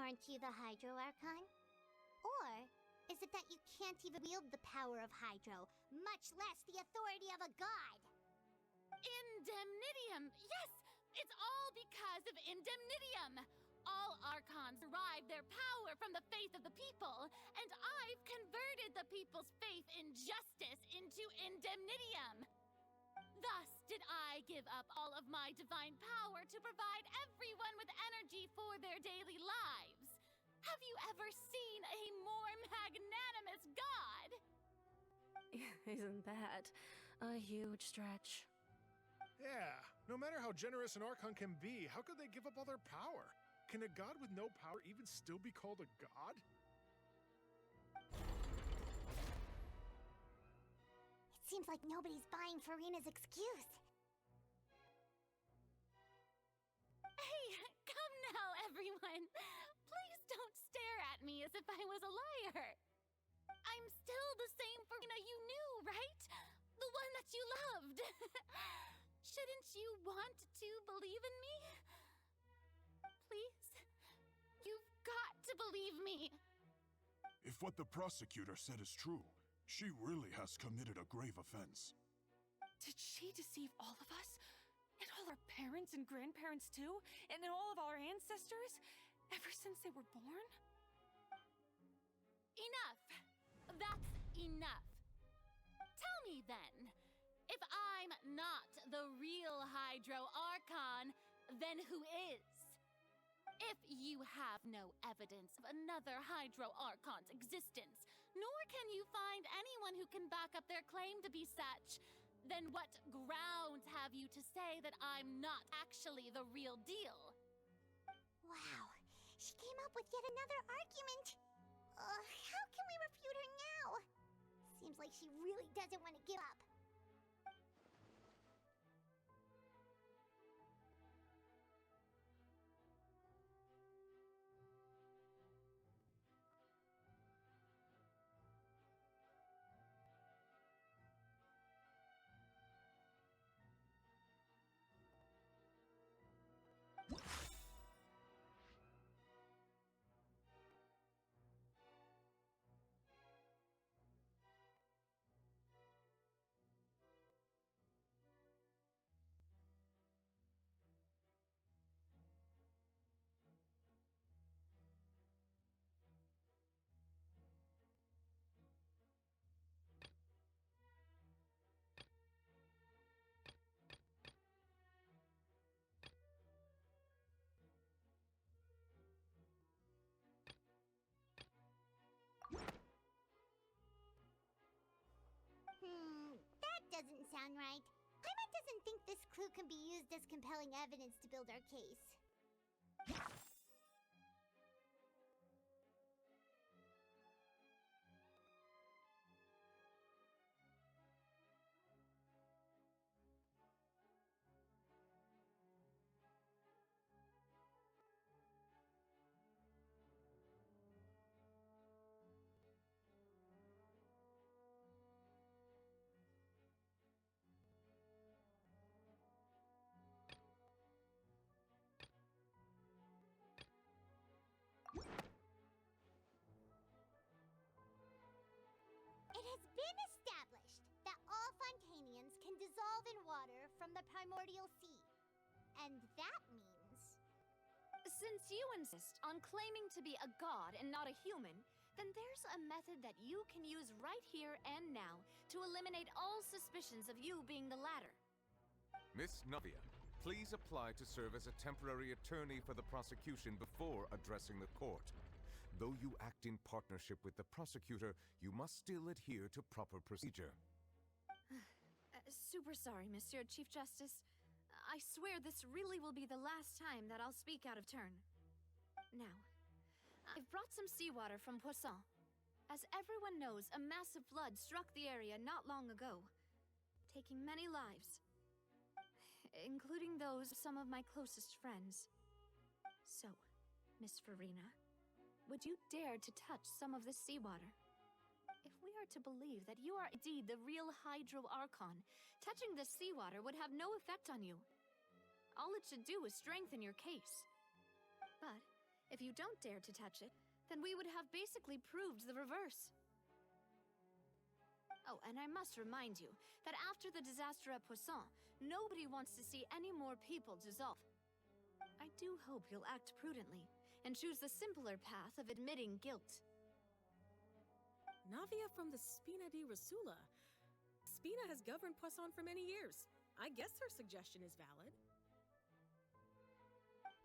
Aren't you the Hydro Archon? Or is it that you can't even wield the power of Hydro, much less the authority of a god? Indemnitium! Yes! It's all because of Indemnitium! All Archons derive their power from the faith of the people, and I've converted the people's faith in justice into Indemnitium! Thus did I give up all of my divine power to provide everyone with energy for their daily lives. Have you ever seen a more magnanimous god? Isn't that a huge stretch? Yeah, no matter how generous an Archon can be, how could they give up all their power? Can a god with no power even still be called a god? It seems like nobody's buying Furina's excuse. Hey, come now, everyone! Please don't stare at me as if I was a liar! I'm still the same Furina you knew, right? The one that you loved! Shouldn't you want to believe in me? Please? You've got to believe me! If what the prosecutor said is true, she really has committed a grave offense. Did she deceive all of us? And all our parents and grandparents too? And all of our ancestors? Ever since they were born? Enough! That's enough! Tell me then, if I'm not the real Hydro Archon, then who is? If you have no evidence of another Hydro Archon's existence, nor can you find anyone who can back up their claim to be such, then what grounds have you to say that I'm not actually the real deal? Wow, she came up with yet another argument. How can we refute her now? Seems like she really doesn't want to give up. That doesn't sound right. Paimon doesn't think this clue can be used as compelling evidence to build our case. It has been established that all Fontanians can dissolve in water from the primordial sea. And that means... Since you insist on claiming to be a god and not a human, then there's a method that you can use right here and now to eliminate all suspicions of you being the latter. Miss Navia, please apply to serve as a temporary attorney for the prosecution before addressing the court. Though you act in partnership with the prosecutor, you must still adhere to proper procedure. Super sorry, Monsieur Chief Justice. I swear this really will be the last time that I'll speak out of turn. Now, I've brought some seawater from Poisson. As everyone knows, a massive flood struck the area not long ago, taking many lives, including those of some of my closest friends. So, Miss Furina, would you dare to touch some of this seawater? If we are to believe that you are indeed the real Hydro Archon, touching this seawater would have no effect on you. All it should do is strengthen your case. But If you don't dare to touch it, then we would have basically proved the reverse. Oh, and I must remind you that after the disaster at Poisson, nobody wants to see any more people dissolve. I do hope you'll act prudently and choose the simpler path of admitting guilt. Navia from the Spina di Rasula. Spina has governed Poisson for many years. I guess her suggestion is valid.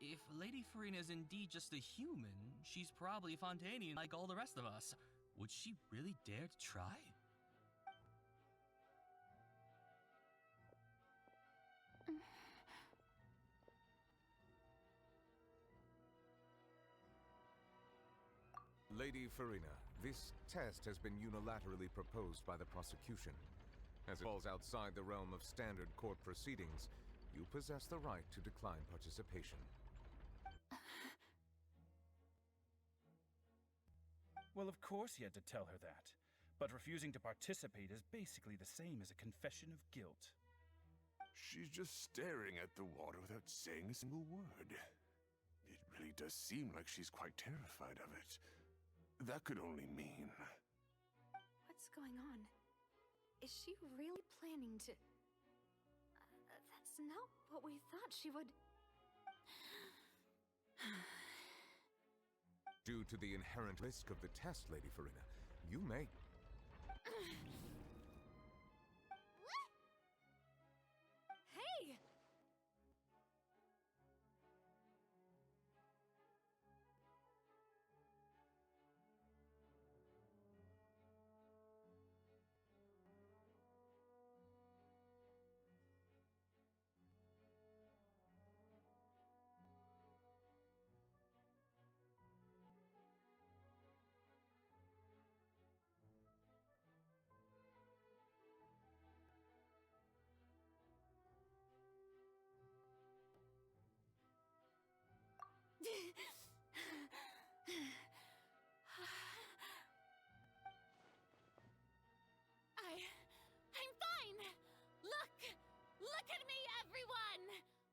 If Lady Farina is indeed just a human, she's probably Fontanian like all the rest of us. Would she really dare to try? Lady Farina, this test has been unilaterally proposed by the prosecution. As it falls outside the realm of standard court proceedings, you possess the right to decline participation. Well, of course he had to tell her that. But refusing to participate is basically the same as a confession of guilt. She's just staring at the water without saying a single word. It really does seem like she's quite terrified of it. That could only mean... What's going on? Is she really planning to... that's not what we thought she would... Due to the inherent risk of the test, Lady Farina, you may... Hey! I'm fine! Look at me, everyone!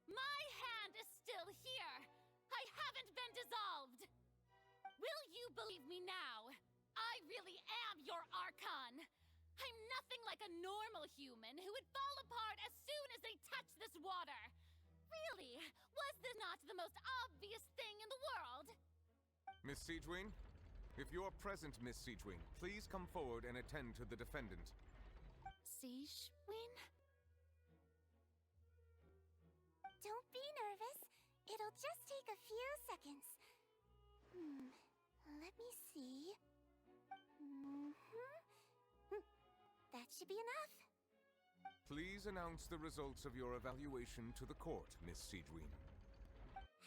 My hand is still here! I haven't been dissolved! Will you believe me now? I really am your Archon! I'm nothing like a normal human who would fall apart as soon as they touch this water! Really, was this not the most obvious thing in the world? Miss Siegewien? If you're present, Miss Siegewien, please come forward and attend to the defendant. Siegewien? Don't be nervous. It'll just take a few seconds. Let me see. That should be enough. Please announce the results of your evaluation to the court, Miss Siegewien.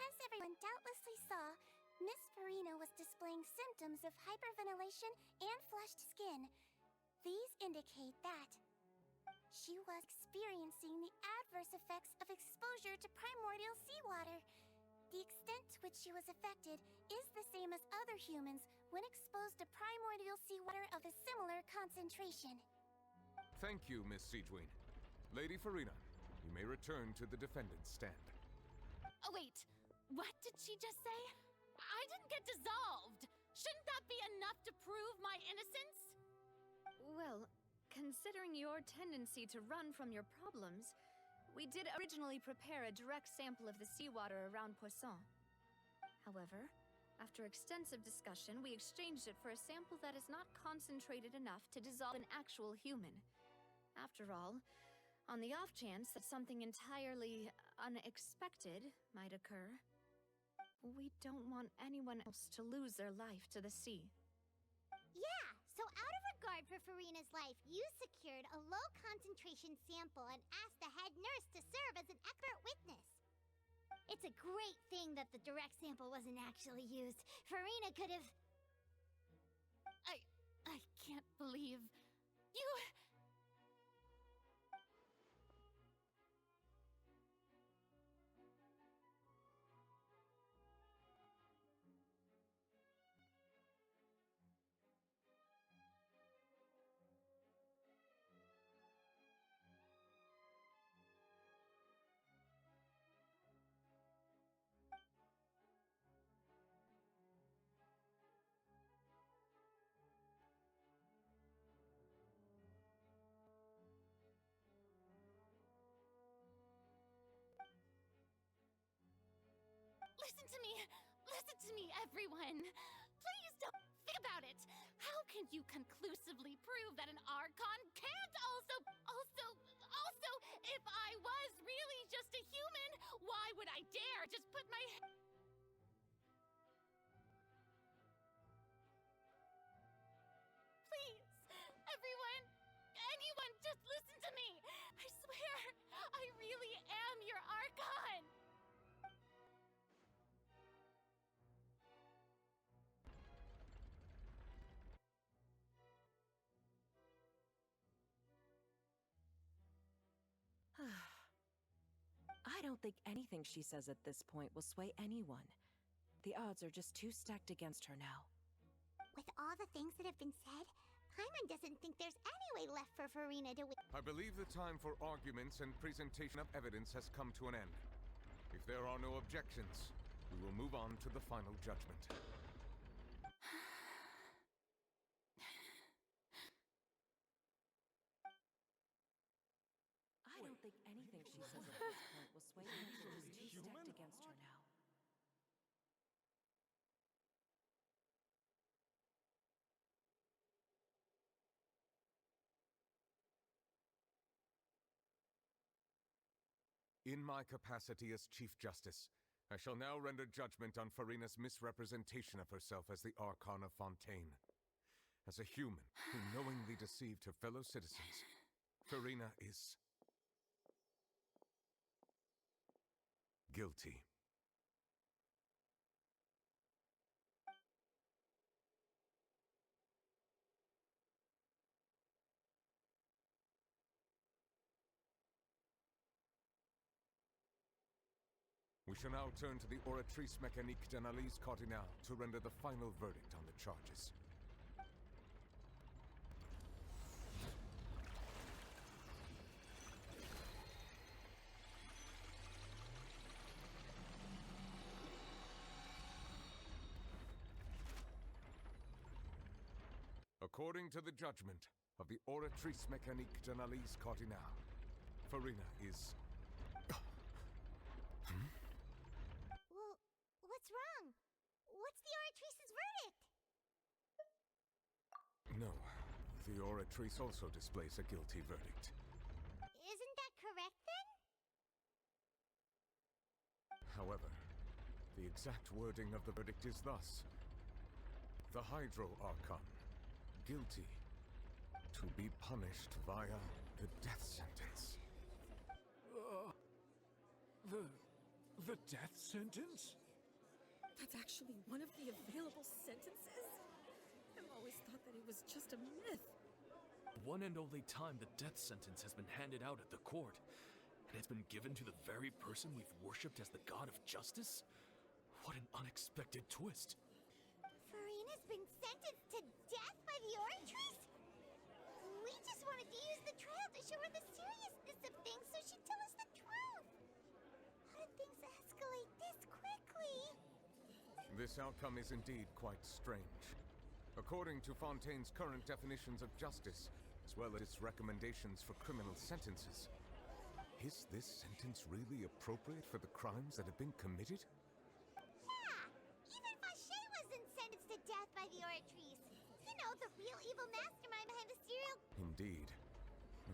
As everyone doubtlessly saw, Miss Farina was displaying symptoms of hyperventilation and flushed skin. These indicate that she was experiencing the adverse effects of exposure to primordial seawater. The extent to which she was affected is the same as other humans when exposed to primordial seawater of a similar concentration. Thank you, Miss Siegewien. Lady Farina, you may return to the defendant's stand. Oh, wait. What did she just say? I didn't get dissolved! Shouldn't that be enough to prove my innocence? Well, considering your tendency to run from your problems, we did originally prepare a direct sample of the seawater around Poisson. However, after extensive discussion, we exchanged it for a sample that is not concentrated enough to dissolve an actual human. After all, on the off chance that something entirely unexpected might occur, we don't want anyone else to lose their life to the sea. Yeah, so out of regard for Farina's life, you secured a low-concentration sample and asked the head nurse to serve as an expert witness. It's a great thing that the direct sample wasn't actually used. Farina could have... I can't believe... You... Listen to me. Listen to me, everyone. Please don't think about it. How can you conclusively prove that an Archon can't also, if I was really just a human, why would I dare just put my Please, everyone, anyone, just listen to me. I swear, I really am your Archon. I don't think anything she says at this point will sway anyone. The odds are just too stacked against her now. With all the things that have been said, Paimon doesn't think there's any way left for Farina to win. I believe the time for arguments and presentation of evidence has come to an end. If there are no objections, we will move on to the final judgment. I don't think anything she says at this point will sway anyone. She's too stacked against her now. In my capacity as Chief Justice, I shall now render judgment on Farina's misrepresentation of herself as the Archon of Fontaine. As a human who knowingly deceived her fellow citizens, Farina is guilty. We shall now turn to the oratrice mécanique d'analyse cardinale to render the final verdict on the charges. According to the judgment of the oratrice mécanique d'analyse cardinale, Farina is... Well, what's wrong? What's the oratrice's verdict? No, the oratrice also displays a guilty verdict. Isn't that correct then? However, the exact wording of the verdict is thus: the Hydro Archon, guilty, to be punished via the death sentence. The death sentence? That's actually one of the available sentences? I've always thought that it was just a myth. One and only time the death sentence has been handed out at the court, and it's been given to the very person we've worshipped as the god of justice? What an unexpected twist. Farina's been sentenced to death by the oratrice? We just wanted to use the trial to show her the seriousness of things so she'd tell us the truth. How did things escalate this quickly? This outcome is indeed quite strange. According to Fontaine's current definitions of justice, as well as its recommendations for criminal sentences, is this sentence really appropriate for the crimes that have been committed? Yeah! Even Fauché wasn't sentenced to death by the oratrice. You know, the real evil mastermind behind the serial... Indeed.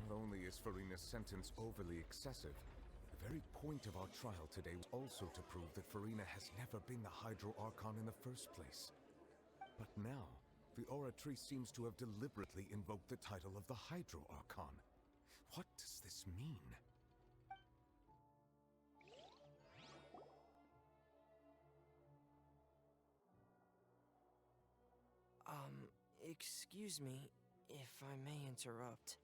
Not only is Farina's sentence overly excessive, the very point of our trial today was also to prove that Farina has never been the Hydro Archon in the first place. But now, the oratrice seems to have deliberately invoked the title of the Hydro Archon. What does this mean? Excuse me, if I may interrupt.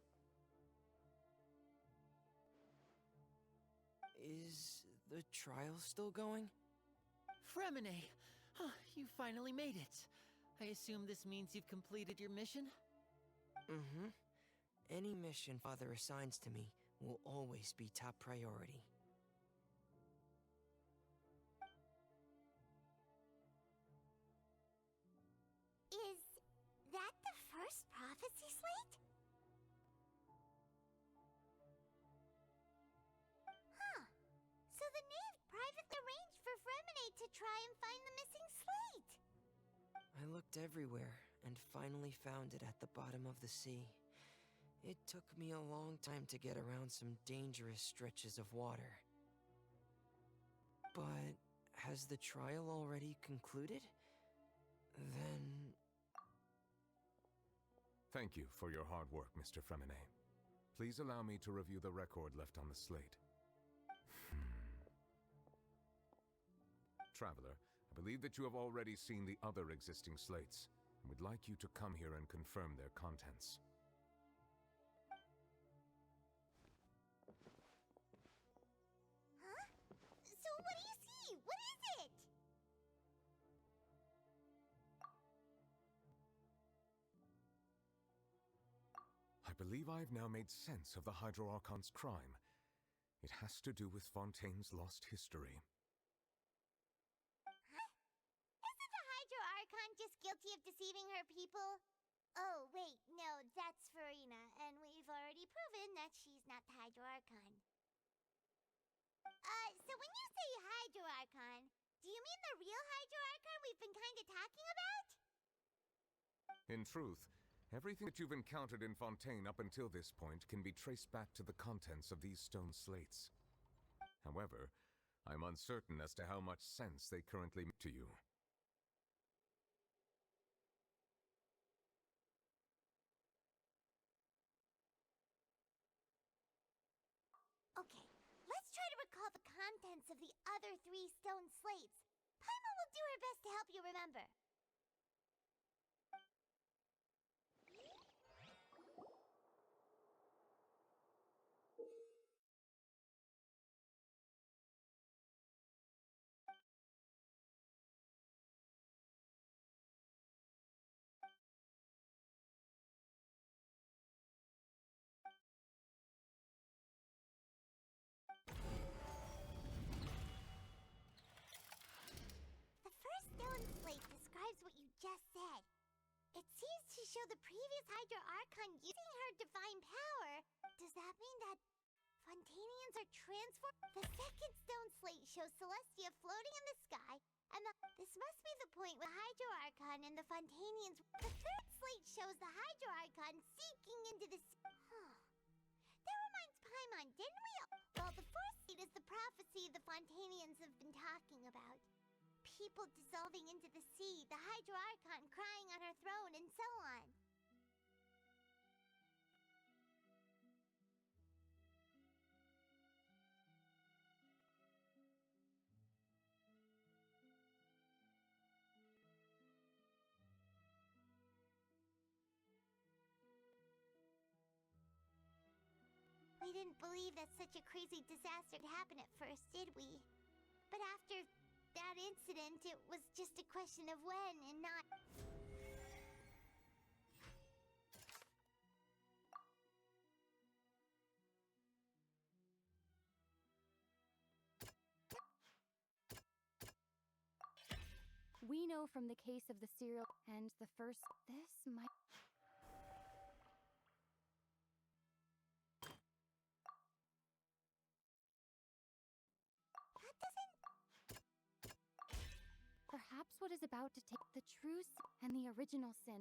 Is the trial still going? Fremine! You finally made it. I assume this means you've completed your mission? Mm-hmm. Any mission Father assigns to me will always be top priority. Is that the first prophecy slate? Huh. So the knave privately arranged for Fremine to try and find the missing slate. I looked everywhere and finally found it at the bottom of the sea. It took me a long time to get around some dangerous stretches of water. But has the trial already concluded? Then... Thank you for your hard work, Mr. Fremine. Please allow me to review the record left on the slate. Traveler, I believe that you have already seen the other existing slates, and would like you to come here and confirm their contents. Huh? So what do you see? What is it? I believe I have now made sense of the Hydro Archon's crime. It has to do with Fontaine's lost history. Isn't the Hydro Archon just guilty of deceiving her people? Oh, wait, no, that's Farina, and we've already proven that she's not the Hydro Archon. So when you say Hydro Archon, do you mean the real Hydro Archon we've been kinda talking about? In truth, everything that you've encountered in Fontaine up until this point can be traced back to the contents of these stone slates. However, I'm uncertain as to how much sense they currently make to you. Okay, let's try to recall the contents of the other 3 stone slates. Paimon will do her best to help you remember. The first stone slate describes what you just said. It seems to show the previous Hydro Archon using her divine power. Does that mean that Fontainians are transformed? The second stone slate shows Celestia floating in the sky, and this must be the point where Hydro Archon and the Fontainians. The third slate shows the Hydro Archon seeking into the sea. That reminds Paimon, didn't we? Well, the fourth slate is the prophecy the Fontainians have been talking about. People dissolving into the sea, the Hydro Archon crying on her throne, and so on. We didn't believe that such a crazy disaster would happen at first, did we? But after that incident, it was just a question of when and not... We know from the case of the serial and the first, this might... Perhaps what is about to take the true and the original sin.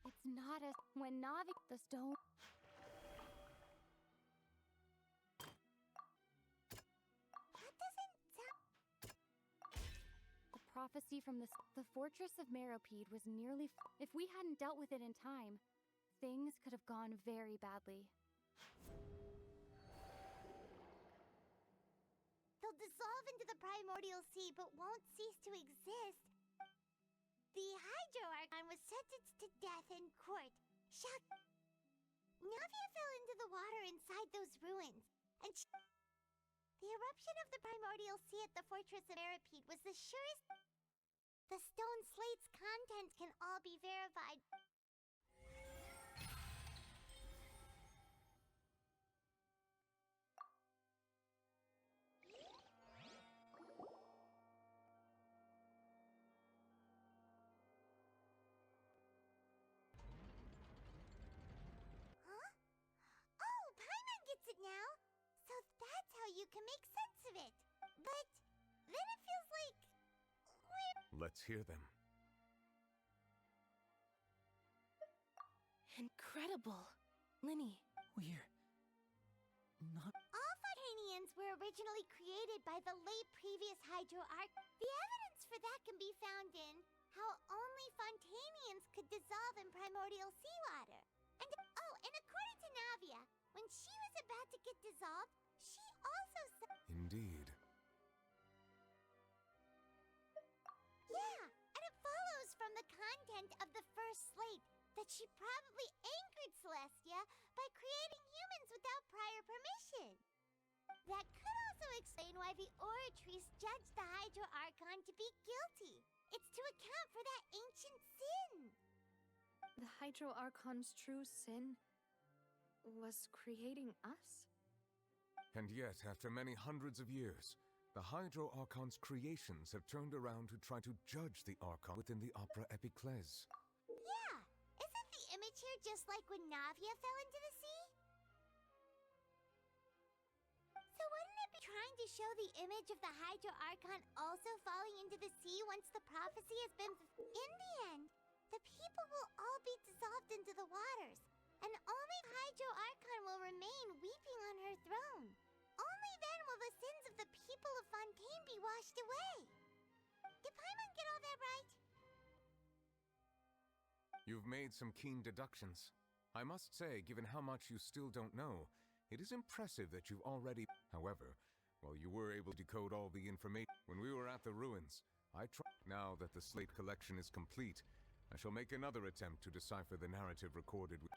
It's not a... When Navi... The stone... Prophecy from the fortress of Meropide was nearly... If we hadn't dealt with it in time, things could have gone very badly. They'll dissolve into the primordial sea, but won't cease to exist. The Hydro Archon was sentenced to death in court. Navia fell into the water inside those ruins, and the eruption of the primordial sea at the fortress of Meropide was the surest... The stone slate's contents can all be verified. you can make sense of it. But then it feels like we're... Let's hear them. Incredible. Linny. We're not... All Fontanians were originally created by the late previous Hydro Arc. The evidence for that can be found in how only Fontanians could dissolve in primordial seawater. And according to Navia, when she was about to get dissolved, she also Indeed. Yeah, and it follows from the content of the first slate that she probably angered Celestia by creating humans without prior permission. That could also explain why the Oratrice judged the Hydro Archon to be guilty. It's to account for that ancient sin. The Hydro Archon's true sin was creating us? And yet, after many hundreds of years, the Hydro Archon's creations have turned around to try to judge the Archon within the Opera Epiclese. Yeah, isn't the image here just like when Navia fell into the sea? So wouldn't it be trying to show the image of the Hydro Archon also falling into the sea once the prophecy has been... In the end, the people will all be dissolved into the waters, and only Hydro Archon will remain weeping on her throne. Only then will the sins of the people of Fontaine be washed away. Did Paimon get all that right? You've made some keen deductions. I must say, given how much you still don't know, it is impressive that you've already... However, while you were able to decode all the information when we were at the ruins, now that the slate collection is complete, I shall make another attempt to decipher the narrative recorded with...